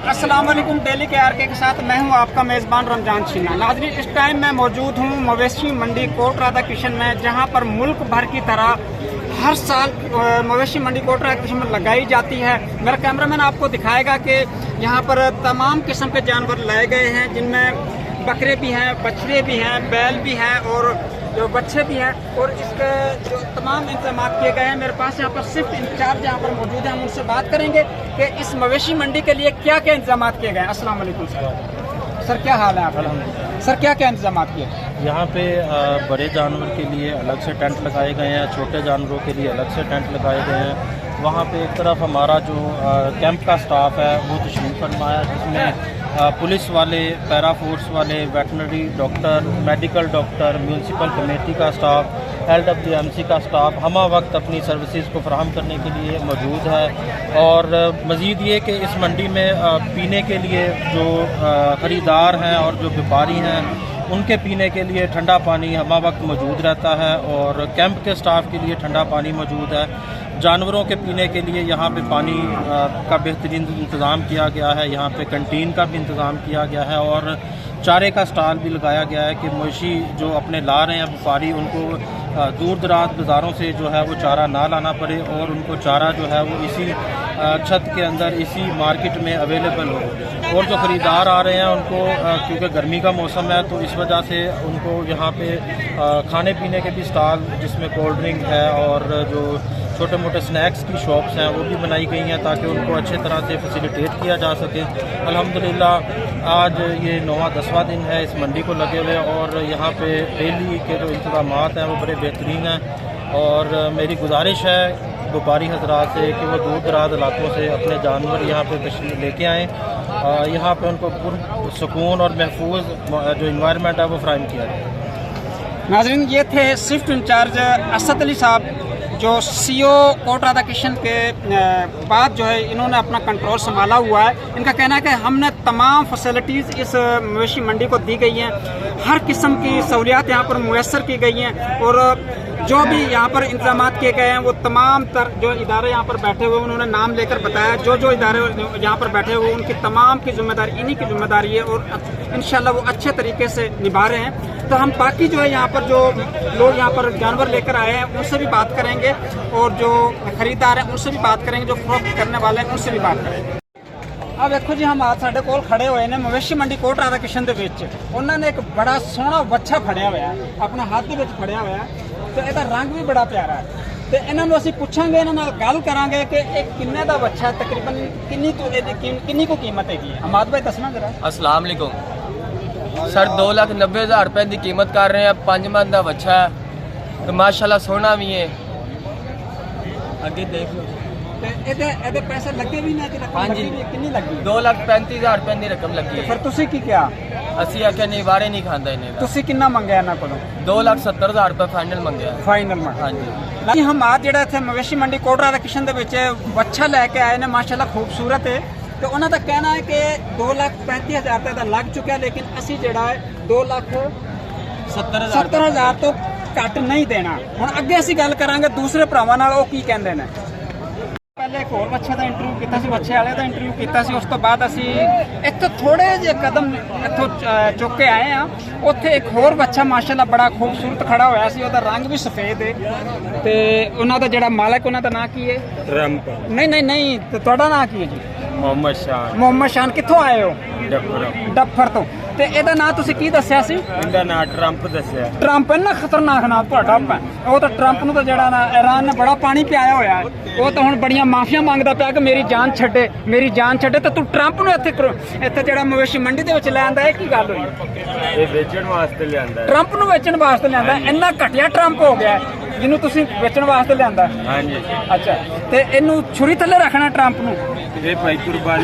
अस्सलाम वालेकुम। डेली के आर के साथ मैं हूं आपका मेज़बान रमजान छीना। नाज़रीन, इस टाइम मैं मौजूद हूं मवेशी मंडी कोट राधा किशन में, जहां पर मुल्क भर की तरह हर साल मवेशी मंडी कोट राधा किशन में लगाई जाती है। मेरा कैमरामैन आपको दिखाएगा कि यहाँ पर तमाम किस्म के जानवर लाए गए हैं, जिनमें बकरे भी हैं, बछड़े भी हैं, बैल भी हैं और जो बच्चे भी हैं, और इसके जो तमाम इंतजाम किए गए हैं। मेरे पास यहाँ पर सिर्फ इंचार्ज यहाँ पर मौजूद हैं, हम उनसे बात करेंगे कि इस मवेशी मंडी के लिए क्या क्या इंतजाम किए गए हैं। अस्सलाम वालेकुम सर, क्या हाल है आपका? सर, क्या क्या इंतजाम किए? यहाँ पे बड़े जानवर के लिए अलग से टेंट लगाए गए हैं, छोटे जानवरों के लिए अलग से टेंट लगाए गए हैं। वहाँ पे एक तरफ हमारा जो कैंप का स्टाफ है वो तशरीफ़ फरमा है, जिसमें पुलिस वाले, पैरा फोर्स वाले, veterinary doctor, medical doctor, municipal committee का स्टाफ, LWMC का स्टाफ हमा वक्त अपनी सर्विसेज को फराहम करने के लिए मौजूद है। और मज़ीद ये कि इस मंडी में पीने के लिए जो ख़रीदार हैं और जो व्यापारी हैं उनके पीने के लिए ठंडा पानी हमा वक्त मौजूद रहता है, और कैंप के स्टाफ के लिए ठंडा पानी मौजूद है। जानवरों के पीने के लिए यहाँ पे पानी का बेहतरीन इंतज़ाम किया गया है, यहाँ पे कैंटीन का भी इंतज़ाम किया गया है, और चारे का स्टॉल भी लगाया गया है कि मवेशी जो अपने ला रहे हैं व्यापारी, उनको दूर दराज बाज़ारों से जो है वो चारा ना लाना पड़े, और उनको चारा जो है वो इसी छत के अंदर, इसी मार्केट में अवेलेबल हो। और जो ख़रीदार आ रहे हैं उनको क्योंकि गर्मी का मौसम है तो इस वजह से उनको यहाँ पे खाने पीने के भी स्टॉल, जिसमें कोल्ड ड्रिंक है और जो छोटे मोटे स्नैक्स की शॉप्स हैं वो भी बनाई गई हैं, ताकि उनको अच्छे तरह से फैसिलिटेट किया जा सके। अल्हम्दुलिल्लाह आज ये 9वां-10वां दिन है इस मंडी को लगे हुए, और यहाँ पे डेली के जो इंतज़ामात हैं वो बड़े बेहतरीन हैं। और मेरी गुजारिश है व्यापारी हजरात से कि वो दूर दराज इलाकों से अपने जानवर यहाँ पे तशरीफ़ लेके आएँ, यहाँ पे उनको पुरसुकून और महफूज जो इन्वायरमेंट है वो फराहम किया जाए। नाज़रीन, ये थे शिफ्ट इंचार्ज असद अली साहब, जो CO कोट राधा किशन के बाद जो है इन्होंने अपना कंट्रोल संभाला हुआ है। इनका कहना है कि हमने तमाम फैसिलिटीज़ इस मवेशी मंडी को दी गई हैं, हर किस्म की सहूलियात यहाँ पर मुयस्सर की गई हैं, और जो भी यहाँ पर इंतजाम किए गए हैं वो तमाम जो इदारे यहाँ पर बैठे हुए उन्होंने नाम लेकर बताया। जो इदारे यहाँ पर बैठे हुए उनकी तमाम की जिम्मेदारी इन्हीं की जिम्मेदारी है, और इंशाल्लाह वो अच्छे तरीके से निभा रहे हैं। तो हम बाकी जो है यहाँ पर जो लोग यहाँ पर जानवर लेकर आए हैं उनसे भी बात करेंगे, और जो खरीदार हैं उनसे भी बात करेंगे, जो फरोख्त करने वाले हैं उनसे भी बात करेंगे। अब देखो जी, हम आज साढ़े कोल खड़े हुए हैं मवेशी मंडी कोट राधा किशन ਦੇ ਵਿੱਚ। ਉਹਨਾਂ ਨੇ ਇੱਕ ਬੜਾ ਸੋਹਣਾ ਬੱਚਾ ਫੜਿਆ ਹੋਇਆ ਹੈ, ਆਪਣਾ ਹੱਥ ਦੇ ਵਿੱਚ ਫੜਿਆ ਹੋਇਆ ਹੈ, ਤੇ ਇਹਦਾ ਰੰਗ ਵੀ ਬੜਾ ਪਿਆਰਾ ਹੈ। ਤੇ ਇਹਨਾਂ ਨੂੰ ਅਸੀਂ ਪੁੱਛਾਂਗੇ, ਇਹਨਾਂ ਨਾਲ ਗੱਲ ਕਰਾਂਗੇ ਕਿ ਇਹ ਕਿੰਨੇ ਦਾ ਬੱਚਾ, ਤਕਰੀਬਨ ਕਿੰਨੀ ਕੁ ਕੀਮਤ ਹੈਗੀ ਹੈ। ਅਮਾਦ ਭਾਈ ਦੱਸਣਾ ਜ਼ਰਾ। अस्सलाम वालेकुम सर, 2,90,000 रुपए की कीमत कर रहे हैं। 5 मंथ का बच्चा है तो माशाल्लाह सोना भी है। आगे देख लो। ਤੇ ਇਹਦੇ ਪੈਸੇ ਲੱਗੇ ਵੀ ਨੇ ਕਿ ਰਕਮ ਹਾਂਜੀ। ਲੱਗੀ ਵੀ ਕਿੰਨੀ ਲੱਗੀ? 2,35,000 रुपए की रकम लगी है। ਫਿਰ ਤੁਸੀਂ ਕੀ ਕਿਹਾ? ਅਸੀਂ ਆਖਿਆ ਨਹੀਂ ਬਾਰੇ ਨਹੀਂ ਖਾਂਦਾ ਇਹਨੇ ਦਾ। ਤੁਸੀਂ ਕਿੰਨਾ ਮੰਗਿਆ ਇਹਨਾਂ ਕੋਲੋਂ? 2,70,000 रुपए फाइनल मंगया। ਫਾਈਨਲ ਮੰਗ। ਹਾਂਜੀ। हम आज ਜਿਹੜਾ ਇੱਥੇ ਮਵੇਸ਼ੀ ਮੰਡੀ ਕੋਟ ਰਾਧਾ ਕਿਸ਼ਨ ਦੇ ਵਿੱਚ ਬੱਚਾ ਲੈ ਕੇ ਆਏ ਨੇ, ਮਾਸ਼ਾਅੱਲਾ ਖੂਬਸੂਰਤ ਹੈ। ਤੇ ਉਹਨਾਂ ਦਾ ਕਹਿਣਾ ਹੈ ਕਿ 2,35,000 ਰੁਪਏ ਦਾ ਲੱਗ ਚੁੱਕਿਆ, ਲੇਕਿਨ ਅਸੀਂ ਜਿਹੜਾ ਹੈ 2,70,000 ਤੋਂ ਘੱਟ ਨਹੀਂ ਦੇਣਾ। ਹੁਣ ਅੱਗੇ ਅਸੀਂ ਗੱਲ ਕਰਾਂਗੇ ਦੂਸਰੇ ਭਰਾਵਾਂ ਨਾਲ, ਉਹ ਕੀ ਕਹਿੰਦੇ ਨੇ। ਪਹਿਲੇ ਇੱਕ ਹੋਰ ਬੱਚੇ ਦਾ ਇੰਟਰਵਿਊ ਕੀਤਾ ਸੀ, ਬੱਚੇ ਵਾਲੇ ਦਾ ਇੰਟਰਵਿਊ ਕੀਤਾ ਸੀ। ਉਸ ਤੋਂ ਬਾਅਦ ਅਸੀਂ ਇੱਥੋਂ ਥੋੜੇ ਜਿਹੇ ਕਦਮ ਇੱਥੋਂ ਚੁੱਕ ਕੇ ਆਏ ਆ। ਉੱਥੇ ਇੱਕ ਹੋਰ ਬੱਚਾ ਮਾਸ਼ਾਅੱਲਾ ਬੜਾ ਖੂਬਸੂਰਤ ਖੜਾ ਹੋਇਆ ਸੀ, ਉਹਦਾ ਰੰਗ ਵੀ ਸਫੇਦ ਹੈ। ਤੇ ਉਹਨਾਂ ਦਾ ਜਿਹੜਾ ਮਾਲਕ, ਉਹਨਾਂ ਦਾ ਨਾਂ ਕੀ ਹੈ? ट्रम्प। ਨਹੀਂ, ਤੇ ਤੁਹਾਡਾ ਨਾਂ ਕੀ ਹੈ ਜੀ? मोहम्मद शाह। ਮੁਹੰਮਦ ਸ਼ਾਨ। ਕਿੱਥੋਂ ਆਏ ਹੋ? डफर। ਡੱਫਰ ਤੋਂ। ਤੇ ਇਹਦਾ ਨਾਂ ਤੁਸੀਂ ਕੀ ਦੱਸਿਆ ਸੀ? इनका नाम ट्रम्प दसिया। ਟਰੰਪ ਇੰਨਾ ਖਤਰਨਾਕ ਨਾਮ ਤੁਹਾਡਾ। ਉਹ ਤਾਂ ਟਰੰਪ ਨੂੰ ਤਾਂ ਜਿਹੜਾ ਨਾ ਇਰਾਨ ਨੇ ਬੜਾ ਪਾਣੀ ਪਿਆਇਆ ਹੋਇਆ ਹੈ, ਉਹ ਤਾਂ ਹੁਣ ਬੜੀਆਂ ਮਾਫੀਆਂ ਮੰਗਦਾ ਪਿਆ ਕਿ ਮੇਰੀ ਜਾਨ ਛੱਡੇ, ਮੇਰੀ ਜਾਨ ਛੱਡੇ। ਤੇ ਤੂੰ ਟਰੰਪ ਨੂੰ ਇੱਥੇ ਜਿਹੜਾ ਮਵੇਸ਼ੀ ਮੰਡੀ ਦੇ ਵਿੱਚ ਲੈ ਆਂਦਾ, ਇਹ ਕੀ ਗੱਲ ਹੋਈ? ਇਹ ਵੇਚਣ ਵਾਸਤੇ ਲਿਆਂਦਾ ਹੈ। ਟਰੰਪ ਨੂੰ ਵੇਚਣ ਵਾਸਤੇ ਲਿਆਂਦਾ? ਇੰਨਾ ਘਟੀਆ ਟਰੰਪ ਹੋ ਗਿਆ ਜਿਹਨੂੰ ਤੁਸੀਂ ਵੇਚਣ ਵਾਸਤੇ ਲਿਆਂਦਾ? ਹਾਂਜੀ। ਅੱਛਾ, ਤੇ ਇਹਨੂੰ ਛੁਰੀ ਥੱਲੇ ਰੱਖਣਾ ਟਰੰਪ ਨੂੰ? ਇਹ ਭਾਈ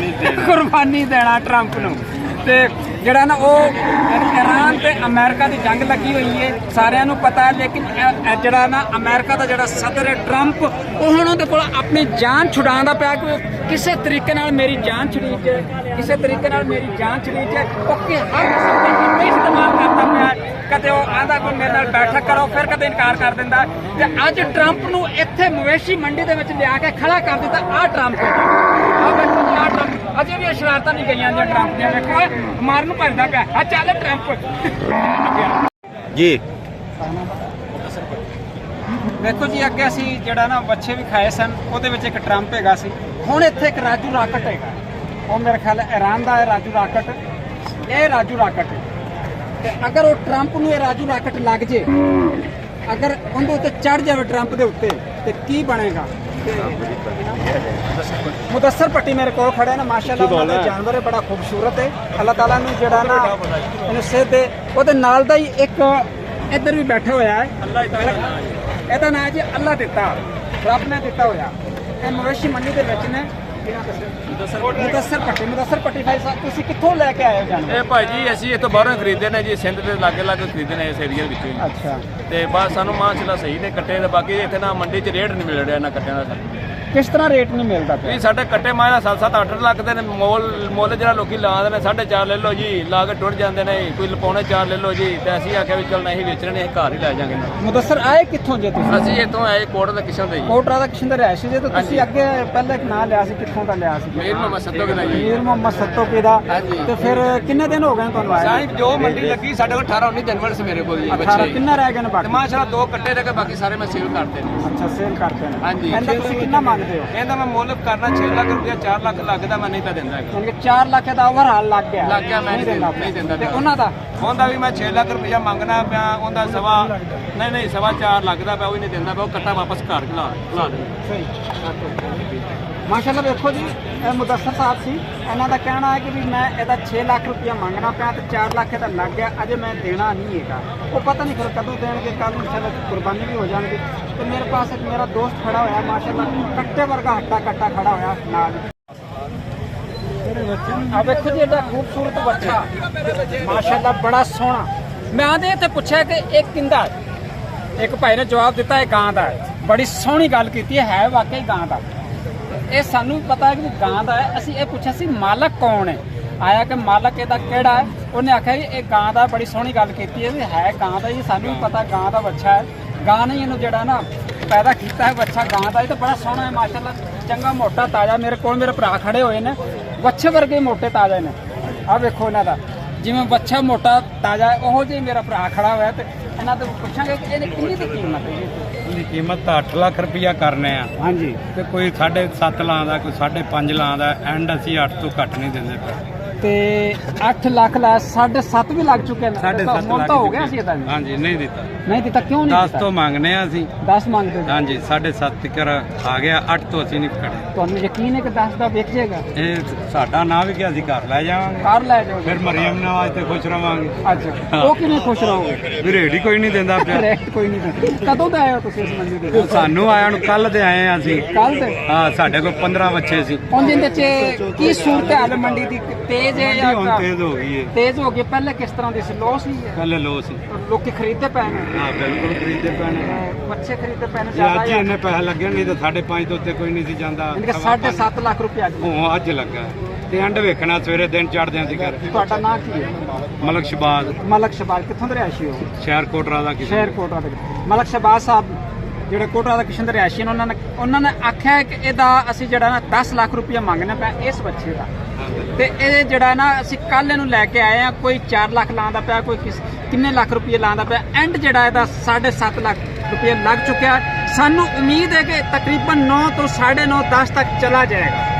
ਕੁਰਬਾਨੀ ਦੇਣਾ ਟਰੰਪ ਨੂੰ। ਤੇ ਜਿਹੜਾ ਨਾ ਉਹ ਈਰਾਨ ਤੇ ਅਮਰੀਕਾ ਦੀ ਜੰਗ ਲੱਗੀ ਹੋਈ ਹੈ, ਸਾਰਿਆਂ ਨੂੰ ਪਤਾ ਹੈ। ਲੇਕਿਨ ਜਿਹੜਾ ਨਾ ਅਮਰੀਕਾ ਦਾ ਜਿਹੜਾ ਸਦਰ ਹੈ ਟਰੰਪ, ਉਹ ਹੁਣ ਉਹਦੇ ਕੋਲ ਆਪਣੀ ਜਾਨ ਛੁਡਾਉਣ ਦਾ ਪਿਆ ਕਿ ਕਿਸੇ ਤਰੀਕੇ ਨਾਲ ਮੇਰੀ ਜਾਨ ਛੁੜੀ ਜਾਏ, ਕਿਸੇ ਤਰੀਕੇ ਨਾਲ ਮੇਰੀ ਜਾਨ ਛੁੜੀ ਜਾਏ। ਉਹ ਹਰ ਕਿਸਮ ਦੀ ਹਿੰਮਤ ਇਸਤੇਮਾਲ ਕਰਦਾ ਪਿਆ। ਕਦੇ ਉਹ ਆਂਦਾ ਕੋਈ ਮੇਰੇ ਨਾਲ ਬੈਠਕ ਕਰੋ, ਫਿਰ ਕਦੇ ਇਨਕਾਰ ਕਰ ਦਿੰਦਾ। ਤੇ ਅੱਜ ਟਰੰਪ ਨੂੰ ਇੱਥੇ ਮਵੇਸ਼ੀ ਮੰਡੀ ਦੇ ਵਿੱਚ ਲਿਆ ਕੇ ਖੜਾ ਕਰ ਦਿੱਤਾ। ਆਹ ਟਰੰਪ ਹੈ, ਆਹ ਵੇਖੋ ਆਹ ਟਰੰਪ। ਅਜੇ ਵੀ ਇਹ ਸ਼ਰਾਰਤਾਂ ਨਹੀਂ ਗਈਆਂ ਜਾਂ ਟਰੰਪ ਦੀਆਂ। ਵੇਖੋ ਮਾਰਨ ਨੂੰ ਭੱਜਦਾ ਪਿਆ। ਆ ਚੱਲ ਟਰੰਪ ਜੀ। ਵੇਖੋ ਜੀ ਅੱਗੇ ਅਸੀਂ ਜਿਹੜਾ ਨਾ ਬੱਚੇ ਵੀ ਖਾਏ ਸਨ, ਉਹਦੇ ਵਿੱਚ ਇੱਕ ਟਰੰਪ ਹੈਗਾ ਸੀ। ਹੁਣ ਇੱਥੇ ਇੱਕ ਰਾਜੂ ਰਾਕਟ ਹੈਗਾ, ਉਹ ਮੇਰੇ ਖਿਆਲ ਈਰਾਨ ਦਾ ਹੈ ਰਾਜੂ ਰਾਕਟ। ਇਹ ਰਾਜੂ ਰਾਕਟ ਹੈ ਤੇ ਅਗਰ ਉਹ ਟਰੰਪ ਨੂੰ ਇਹ ਰਾਜੂ ਰਾਕਟ ਲੱਗ ਜੇ, ਅਗਰ ਉਹਦੇ ਉੱਤੇ ਚੜ ਜਾਵੇ ਟਰੰਪ ਦੇ ਉੱਤੇ ਤੇ ਕੀ ਬਣੇਗਾ। ਮੁਦੱਸਰ ਪੱਟੀ ਮੇਰੇ ਕੋਲ ਖੜੇ ਨੇ, ਮਾਸ਼ਾਅੱਲਾ ਉਹਨਾਂ ਦਾ ਜਾਨਵਰ ਹੈ, ਬੜਾ ਖੂਬਸੂਰਤ ਹੈ। ਅੱਲਾਹ ਤਾਲਾ ਨੇ ਜਿਹੜਾ ਨਾ ਇਹਨੂੰ ਸਿੱਧ ਦੇ, ਉਹਦੇ ਨਾਲ ਦਾ ਹੀ ਇੱਕ ਇੱਧਰ ਵੀ ਬੈਠਾ ਹੋਇਆ ਹੈ। ਇਹਦਾ ਨਾਂ ਜੀ ਅੱਲਾ ਦਿੱਤਾ, ਰੱਬ ਨੇ ਦਿੱਤਾ ਹੋਇਆ। ਇਹ ਮਵੇਸ਼ੀ ਮੰਡੀ ਦੇ ਵਿੱਚ ਨੇ। ਮੁਦੱਸਰ ਪੱਟੀ ਭਾਈ ਸਾਹਿਬ, ਤੁਸੀਂ ਕਿੱਥੋਂ ਲੈ ਕੇ ਆਏ ਹੋ ਜਾਨਵਰ? ਇਹ ਭਾਈ ਜੀ ਅਸੀਂ ਇੱਥੋਂ ਬਾਹਰੋਂ ਖਰੀਦੇ ਨੇ ਜੀ, ਸਿੰਧ ਦੇ ਲਾਗੇ ਲਾਗੇ ਖਰੀਦੇ ਨੇ ਇਸ ਏਰੀਆ ਵਿੱਚੋਂ ਹੀ। ਅੱਛਾ, ਤੇ ਬਸ ਸਾਨੂੰ ਮਾਸ਼ਾਅੱਲਾ ਸਹੀ ਨੇ ਕੱਟੇ ਤੇ, ਬਾਕੀ ਇੱਥੇ ਨਾ ਮੰਡੀ 'ਚ ਰੇਟ ਨਹੀਂ ਮਿਲ ਰਿਹਾ ਇਹਨਾਂ ਕੱਟਿਆਂ ਦਾ ਸਾਨੂੰ। ਕਿਸ ਤਰ੍ਹਾਂ ਰੇਟ ਨਹੀਂ ਮਿਲਦਾ ਪਿਆ? ਵੀ ਸਾਡੇ ਕੱਟੇ ਮਾਇਨਾ 7-7 8 ਲੱਖ ਦੇ ਨੇ। ਮੁੱਲ ਜਿਹੜਾ ਲੋਕੀ ਲਾਉਂਦੇ ਨੇ 4.5 ਲੈ ਲਓ ਜੀ, ਲਾ ਕੇ ਟੁੱਟ ਜਾਂਦੇ ਨੇ। ਕੋਈ ਪੌਣੇ 4 ਲੈ ਲਓ ਜੀ, ਤੇ ਅਸੀਂ ਆਖਿਆ ਵੀ ਚੱਲ ਨਹੀਂ ਵੇਚਣੇ ਨੇ, ਘਰ ਹੀ ਲੈ ਜਾਾਂਗੇ। ਮੁਦੱਸਰ ਆਏ ਕਿੱਥੋਂ ਜੇ ਤੁਸੀਂ? ਅਸੀਂ ਇੱਥੋਂ ਆਏ ਕੋਟ ਦਾ ਕਿਸ਼ਨ ਦੇ ਜੀ, ਕੋਟਰਾ ਦਾ ਕਿਸ਼ਨ ਦਾ ਰਿਹਾਇਸ਼ੀ ਜੇ। ਤਾਂ ਤੁਸੀਂ ਅੱਗੇ ਪਹਿਲਾਂ ਇੱਕ ਨਾਂ ਲਿਆ ਸੀ, ਕਿੱਥੋਂ ਦਾ ਲਿਆ ਸੀ? ਮੀਰ ਮੁਹੰਮਦ ਸੱਤੋ ਦਾ ਜੀ। ਮੀਰ ਮੁਹੰਮਦ ਸੱਤੋਕੇ ਦਾ। ਤੇ ਫਿਰ ਕਿੰਨੇ ਦਿਨ ਹੋ ਗਏ ਤੁਹਾਨੂੰ ਆਏ? ਸਾਈਂ ਜੋ ਮੰਡੀ ਲੱਗੀ ਸਾਡੇ ਕੋਲ 18-19 ਜਾਨਵਰ ਸੀ ਮੇਰੇ ਕੋਲ ਜੀ 18 ਬੱਚੇ। ਕਿੰਨਾ ਰਹਿ ਗਏ ਨੇ ਬਾਕੀ? ਮਾਸ਼ਾਅੱਲਾ 2 ਕੱਟੇ ਰਹਿ ਗਏ, ਬਾਕੀ ਸਾਰੇ ਮੈਂ ਸੇਲ ਕਰਤੇ ਨੇ। ਅੱਛਾ, ਸੇਲ ਕਰਦੇ ਨੇ। ਹਾਂਜੀ। ਇਹਦਾ ਤੁਸੀਂ ਕਿੰਨਾ ਮੰਗਦੇ ਹੋ? ਇਹਦਾ ਮੈਂ ਮੁੱਲ ਕਰਨਾ 6 ਲੱਖ ਰੁਪਇਆ, 4 ਲੱਖ ਲੱਗਦਾ, ਮੈਂ ਨਹੀਂ ਤਾਂ ਦਿੰਦਾ ਹੈਗਾ। ਯਾਨੀ ਕਿ 4 ਲੱਖ ਦਾ ਓਵਰਹਾਲ ਲੱਗ ਗਿਆ। ਲੱਗ ਗਿਆ, ਮੈਂ ਨਹੀਂ ਦਿੰਦਾ। ਤੇ ਉਹਨਾਂ ਦਾ ਉਹਦਾ ਵੀ ਮੈਂ 6 ਲੱਖ ਰੁਪਇਆ ਮੰਗਣਾ ਪਿਆ, ਉਹਦਾ ਸਵਾ 4 ਲੱਗਦਾ ਪਿਆ, ਉਹ ਹੀ ਨਹੀਂ ਦਿੰਦਾ ਪਿਆ। ਉਹ ਕੱਟਾ ਵਾਪਸ ਘਰ ਖਲਾ ਦੇ। ਸਹੀ। ਮਾਸ਼ਾਅੱਲਾ ਵੇਖੋ ਜੀ, ਇਹ ਮੁਦੱਸਰ ਸਾਹਿਬ ਸੀ। ਇਹਨਾਂ ਦਾ ਕਹਿਣਾ ਹੈ ਕਿ ਵੀ ਮੈਂ ਇਹਦਾ 6 ਲੱਖ ਰੁਪਇਆ ਮੰਗਣਾ ਪਿਆ ਤੇ 4 ਲੱਖ ਇਹਦਾ ਲੱਗ ਗਿਆ, ਅਜੇ ਮੈਂ ਦੇਣਾ ਨਹੀਂ ਹੈਗਾ। ਉਹ ਪਤਾ ਨਹੀਂ ਫਿਰ ਕਦੋਂ ਦੇਣਗੇ, ਕੱਲ ਇਨਸ਼ਾਅੱਲਾ ਕੁਰਬਾਨੀ ਵੀ ਹੋ ਜਾਣਗੀ। ਤੇ ਮੇਰੇ ਪਾਸ ਇੱਕ ਮੇਰਾ ਦੋਸਤ ਖੜਾ ਹੋਇਆ, ਮਾਸ਼ਾਅੱਲਾ ਕੱਟੇ ਵਰਗਾ ਹੱਟਾ ਕੱਟਾ ਖੜਾ ਹੋਇਆ ਨਾਲ। ਆ ਵੇਖੋ ਜੀ, ਇਹਦਾ ਖੂਬਸੂਰਤ ਬੱਚਾ, ਮਾਸ਼ਾਅੱਲਾ ਬੜਾ ਸੋਹਣਾ। ਮੈਂ ਆਂਦੇ ਇੱਥੇ ਪੁੱਛਿਆ ਕਿ ਇਹ ਕਿੰਦਾ ਹੈ? ਇੱਕ ਭਾਈ ਨੇ ਜਵਾਬ ਦਿੱਤਾ ਇਹ ਗਾਂ ਦਾ ਹੈ। ਬੜੀ ਸੋਹਣੀ ਗੱਲ ਕੀਤੀ ਹੈ ਵਾਕਈ ਗਾਂ ਦਾ। ਇਹ ਸਾਨੂੰ ਪਤਾ ਹੈ ਕਿ ਗਾਂ ਦਾ ਹੈ। ਅਸੀਂ ਇਹ ਪੁੱਛਿਆ ਸੀ ਮਾਲਕ ਕੌਣ ਹੈ, ਆਇਆ ਕਿ ਮਾਲਕ ਇਹਦਾ ਕਿਹੜਾ ਹੈ। ਉਹਨੇ ਆਖਿਆ ਜੀ ਇਹ ਗਾਂ ਦਾ। ਬੜੀ ਸੋਹਣੀ ਗੱਲ ਕੀਤੀ ਹੈ ਵੀ ਹੈ ਗਾਂ ਦਾ ਜੀ, ਸਾਨੂੰ ਵੀ ਪਤਾ ਗਾਂ ਦਾ ਬੱਚਾ ਹੈ। ਗਾਂ ਨੇ ਇਹਨੂੰ ਜਿਹੜਾ ਨਾ ਪੈਦਾ ਕੀਤਾ ਹੈ, ਬੱਚਾ ਗਾਂ ਦਾ। ਇਹ ਤਾਂ ਬੜਾ ਸੋਹਣਾ ਹੈ ਮਾਸ਼ਾਅੱਲਾ, ਚੰਗਾ ਮੋਟਾ ਤਾਜ਼ਾ। ਮੇਰੇ ਕੋਲ ਮੇਰੇ ਭਰਾ ਖੜੇ ਹੋਏ ਨੇ, ਬੱਚੇ ਵਰਗੇ ਮੋਟੇ ਤਾਜ਼ੇ ਨੇ। ਆਹ ਵੇਖੋ ਇਹਨਾਂ ਦਾ, ਜਿਵੇਂ ਬੱਚਾ ਮੋਟਾ ਤਾਜ਼ਾ ਹੈ, ਉਹੋ ਜਿਹੀ ਮੇਰਾ ਭਰਾ ਖੜਾ ਹੋਇਆ। ਤੇ ਇਹਨਾਂ ਤੋਂ ਪੁੱਛਾਂਗੇ ਕਿ ਇਹਦੀ ਕਿੰਨੀ ਦੀ ਕੀਮਤ ਹੈ ਜੀ? ਇਹਦੀ ਕੀਮਤ ਤਾਂ 8 ਲੱਖ ਰੁਪਇਆ ਕਰਨੇ ਆ ਹਾਂਜੀ। ਤੇ ਕੋਈ 7.5 ਲਾਉਂਦਾ, ਕੋਈ 5.5 ਲਾਉਂਦਾ। ਐਂਡ ਅਸੀਂ 8 ਤੋਂ ਘੱਟ ਨਹੀਂ ਦਿੰਦੇ ਪਏ। ਤੇ 8 ਲੱਖ ਲਾ 7.5 ਵੀ ਲੱਗ ਚੁੱਕੇ ਨੇ। 7.5 ਮੁੱਲ ਤਾਂ ਹੋ ਗਿਆ ਸੀ ਇਹਦਾ। ਹਾਂਜੀ, ਨਹੀਂ ਦਿੱਤਾ। ਨਹੀਂ ਦਿੱਤਾ ਕਿਉਂ ਨਹੀਂ 10 ਦਿੱਤਾ? ਤੋਂ ਮੰਗਨੇ ਆ ਅਸੀਂ। 10 ਮੰਗਦੇ ਸੀ। ਹਾਂਜੀ, 7.5 ਤੱਕ ਆ ਗਿਆ। 8 ਤੋਂ ਅਸੀਂ ਨਹੀਂ ਖੜੇ। ਤੁਹਾਨੂੰ ਯਕੀਨ ਹੈ ਕਿ 10 ਦਾ ਵਿਕ ਜਾਏਗਾ? ਇਹ ਸਾਡਾ ਨਾਂ ਵੀ ਕਿ ਅਸੀਂ ਘਰ ਲੈ ਜਾਵਾਂਗੇ। ਕਾਰ ਲੈ ਜਾਓ ਫਿਰ ਮਰੀਮ ਨਵਾਜ਼ ਤੇ ਖੁਸ਼ ਰਵਾਂਗੇ। ਅੱਛਾ, ਉਹ ਕਿਵੇਂ ਖੁਸ਼ ਰਹੋਗੇ? ਵੀ ਰੇਟ ਹੀ ਕੋਈ ਨਹੀਂ ਦਿੰਦਾ ਪਿਆ। ਰੇਟ ਕੋਈ ਨਹੀਂ ਦਿੰਦਾ। ਕਦੋਂ ਦਾ ਆਏ ਹੋ ਤੁਸੀਂ ਇਸ ਮੰਡੀ ਦੇ? ਸਾਨੂੰ ਆਇਆ ਨੂੰ ਕੱਲ ਦੇ ਆਏ ਆ ਅਸੀਂ। ਕੱਲ ਦੇ? ਹਾਂ, ਸਾਡੇ ਕੋਲ 15 ਬੱਚੇ ਸੀ। ਉਹਦੇ ਵਿੱਚ ਕੀ ਸੂਰਤ ਹਾਲ ਮੰਡੀ ਦੀ? ਤੇਜ਼ ਹੈ ਜਾਂ ਹੁਣ ਤੇਜ਼ ਹੋ ਗਈ ਹੈ। ਤੇਜ਼ ਹੋ ਗਈ? ਪਹਿਲੇ ਕਿਸ ਤਰ੍ਹਾਂ ਦੀ ਸੀ? ਲੋ ਸੀ? ਪਹਿਲੇ ਲੋ ਸੀ। ਲੋਕੀ ਖਰੀਦਦੇ ਪਏ ਨੇ? ਹਾਂ, ਬਿਲਕੁਲ ਖਰੀਦਦੇ ਪੈਣੇ। ਬੱਚੇ ਖਰੀਦਦੇ ਪਏ ਨੇ ਜੇ ਜ਼ਿਆਦਾ? ਅੱਜ ਹੀ ਇੰਨੇ ਪੈਸੇ ਲੱਗੇ, ਨਹੀਂ ਤਾਂ 5.5 ਤੋਂ ਉੱਤੇ ਕੋਈ ਨਹੀਂ ਸੀ ਜਾਂਦਾ। ਯਾਨੀ ਕਿ 7.5 ਲੱਖ ਰੁਪਏ ਅੱਜ। ਉਹ ਅੱਜ ਲੱਗਾ ਤੇ ਐਂਡ ਵੇਖਣਾ ਸਵੇਰੇ ਦਿਨ ਚੜ੍ਹਦਿਆਂ ਸੀ ਕਰ। ਤੁਹਾਡਾ ਨਾਂ ਕੀ ਹੈ? ਮਲਕ ਸ਼ਬਾਜ਼, ਮਲਕ ਸ਼ਬਾਜ਼। ਕਿੱਥੋਂ ਦੇ ਰਿਹਾਇਸ਼ੀ ਹੋ? ਸ਼ਹਿਰ ਕੋਟਰਾ ਦਾ ਕਿਸੇ। ਸ਼ਹਿਰ ਕੋਟਰਾ ਦੇ। ਮਲਕ ਸ਼ਬਾਜ਼ ਸਾਹਿਬ ਜਿਹੜੇ ਕੋਟਰਾ ਦਾ ਕਿਸ਼ਨ ਦੇ ਰਿਹਾਇਸ਼ੀ ਨੇ, ਉਹਨਾਂ ਨੇ ਆਖਿਆ ਕਿ ਇਹਦਾ ਅਸੀਂ ਜਿਹੜਾ ਨਾ 10 ਲੱਖ ਰੁਪਇਆ ਮੰਗਣਾ ਪਿਆ ਇਸ ਬੱਚੇ ਦਾ। ਤੇ ਇਹ ਜਿਹੜਾ ਨਾ ਅਸੀਂ ਕੱਲ ਇਹਨੂੰ ਲੈ ਕੇ ਆਏ ਆ, ਕੋਈ 4 ਲੱਖ ਲਾਉਂਦਾ ਪਿਆ, ਕੋਈ ਕਿੰਨੇ ਲੱਖ ਰੁਪਏ ਲਾਉਂਦਾ ਪਿਆ। ਐਂਡ ਜਿਹੜਾ ਇਹਦਾ 7.5 ਲੱਖ ਰੁਪਏ ਲੱਗ ਚੁੱਕਿਆ। ਸਾਨੂੰ ਉਮੀਦ ਹੈ ਕਿ ਤਕਰੀਬਨ 9 ਤੋਂ 9.5 10 ਤੱਕ ਚਲਾ ਜਾਏਗਾ।